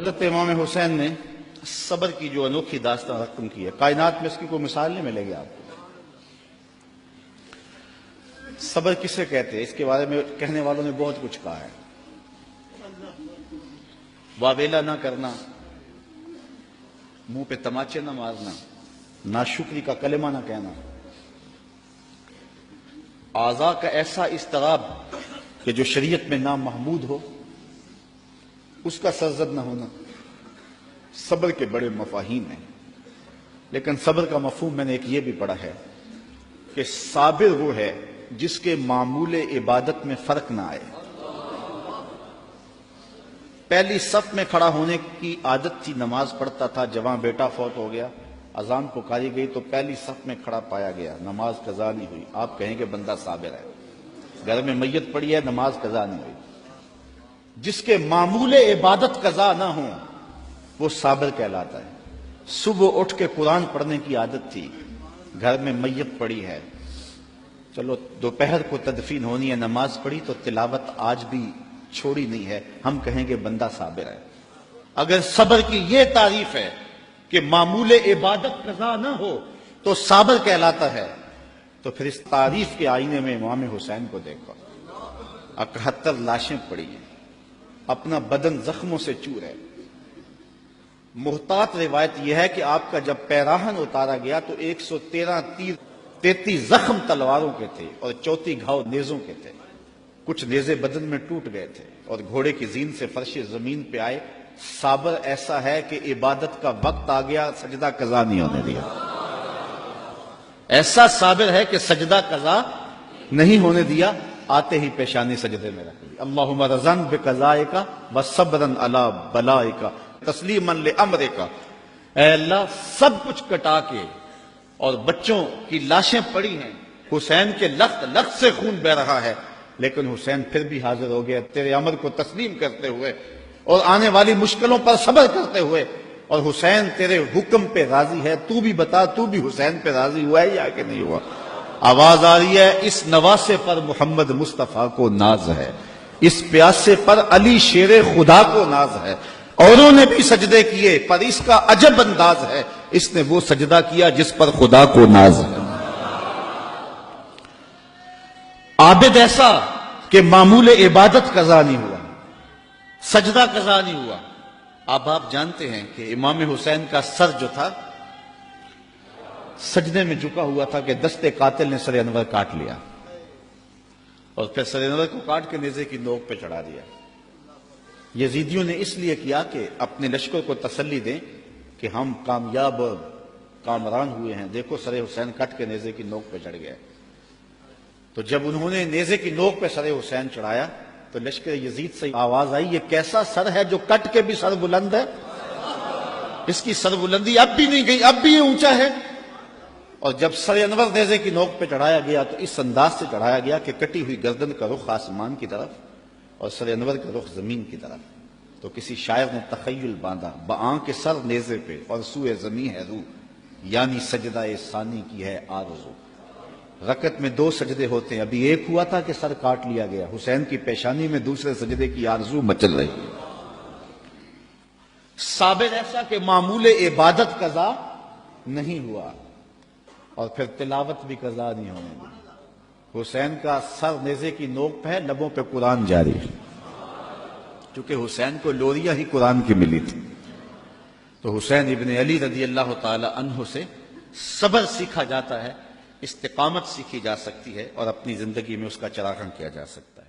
حضرت امام حسین نے صبر کی جو انوکھی داستان رقم کی ہے، کائنات میں اس کی کوئی مثال نہیں ملے گی آپ کو۔ صبر کسے کہتے ہیں اس کے بارے میں کہنے والوں نے بہت کچھ کہا ہے۔ واویلا نہ کرنا، منہ پہ تماچے نہ مارنا، ناشکری کا کلمہ نہ کہنا، اعضاء کا ایسا اضطراب کہ جو شریعت میں نامحمود ہو اس کا سرزد نہ ہونا، صبر کے بڑے مفاہیم ہیں۔ لیکن صبر کا مفہوم میں نے ایک یہ بھی پڑھا ہے کہ صابر وہ ہے جس کے معمول عبادت میں فرق نہ آئے۔ پہلی صف میں کھڑا ہونے کی عادت تھی، نماز پڑھتا تھا، جوان بیٹا فوت ہو گیا، اذان پکاری گئی تو پہلی صف میں کھڑا پایا گیا، نماز قضا نہیں ہوئی، آپ کہیں گے بندہ صابر ہے۔ گھر میں میت پڑی ہے، نماز قضا نہیں ہوئی۔ جس کے معمول عبادت قضا نہ ہوں وہ صابر کہلاتا ہے۔ صبح اٹھ کے قرآن پڑھنے کی عادت تھی، گھر میں میت پڑی ہے، چلو دوپہر کو تدفین ہونی ہے، نماز پڑھی تو تلاوت آج بھی چھوڑی نہیں ہے، ہم کہیں گے بندہ صابر ہے۔ اگر صبر کی یہ تعریف ہے کہ معمول عبادت قضا نہ ہو تو صابر کہلاتا ہے، تو پھر اس تعریف کے آئینے میں امام حسین کو دیکھو۔ 71 لاشیں پڑی ہیں، اپنا بدن زخموں سے چور ہے۔ محتاط روایت یہ ہے کہ آپ کا جب پیراہن اتارا گیا تو 113 تیر، 33 زخم تلواروں کے تھے اور 34 گھاؤ نیزوں کے تھے۔ کچھ نیزے بدن میں ٹوٹ گئے تھے اور گھوڑے کی زین سے فرش زمین پہ آئے۔ صابر ایسا ہے کہ عبادت کا وقت آ گیا، سجدہ قضا نہیں ہونے دیا۔ ایسا صابر ہے کہ سجدہ قضا نہیں ہونے دیا، آتے ہی پیشانی سجدے میں رکھ لی۔ اللہم رضن بقضائک وصبرن علی بلائک تسلیما لامرک۔ اے اللہ، سب کچھ کٹا کے اور بچوں کی لاشیں پڑی ہیں، حسین کے لخت لخت سے خون بہ رہا ہے، لیکن حسین پھر بھی حاضر ہو گیا تیرے امر کو تسلیم کرتے ہوئے اور آنے والی مشکلوں پر صبر کرتے ہوئے، اور حسین تیرے حکم پہ راضی ہے۔ تو بھی بتا، تو بھی حسین پہ راضی ہوا ہے یا کہ نہیں ہوا؟ آواز آ رہی ہے، اس نواسے پر محمد مصطفیٰ کو ناز ہے، اس پیاسے پر علی شیر خدا کو ناز ہے۔ اوروں نے بھی سجدے کیے پر اس کا عجب انداز ہے، اس نے وہ سجدہ کیا جس پر خدا کو ناز ہے۔ عابد ایسا کہ معمول عبادت قضا نہیں ہوا، سجدہ قضا نہیں ہوا۔ اب آپ جانتے ہیں کہ امام حسین کا سر جو تھا سجدے میں جھکا ہوا تھا کہ دست قاتل نے سر انور کاٹ لیا اور پھر سر انور کو کاٹ کے نیزے کی نوک پہ چڑھا دیا۔ یزیدیوں نے اس لیے کیا کہ اپنے لشکر کو تسلی دیں کہ ہم کامیاب کامران ہوئے ہیں، دیکھو سر حسین کٹ کے نیزے کی نوک پہ چڑھ گیا۔ تو جب انہوں نے نیزے کی نوک پہ سر حسین چڑھایا تو لشکر یزید سے آواز آئی، یہ کیسا سر ہے جو کٹ کے بھی سر بلند ہے؟ اس کی سر بلندی اب بھی نہیں گئی، اب بھی یہ اونچا ہے۔ اور جب سر انور نیزے کی نوک پہ چڑھایا گیا تو اس انداز سے چڑھایا گیا کہ کٹی ہوئی گردن کا رخ آسمان کی طرف اور سر انور کا رخ زمین کی طرف۔ تو کسی شاعر نے تخیل باندھا، بآنکھ سر نیزے پہ اور سوئے زمین ہے روح، یعنی سجدہ ثانی کی ہے آرزو۔ رکعت میں 2 سجدے ہوتے ہیں، ابھی ایک ہوا تھا کہ سر کاٹ لیا گیا، حسین کی پیشانی میں دوسرے سجدے کی آرزو مچل رہی ہے۔ صابر ایسا کہ معمول عبادت قضا نہیں ہوا اور پھر تلاوت بھی قضا نہیں ہونے دی۔ حسین کا سر نیزے کی نوک پہ ہے، لبوں پہ قرآن جاری ہے، کیونکہ حسین کو لوریاں ہی قرآن کی ملی تھی۔ تو حسین ابن علی رضی اللہ تعالی عنہ سے صبر سیکھا جاتا ہے، استقامت سیکھی جا سکتی ہے اور اپنی زندگی میں اس کا چراغاں کیا جا سکتا ہے۔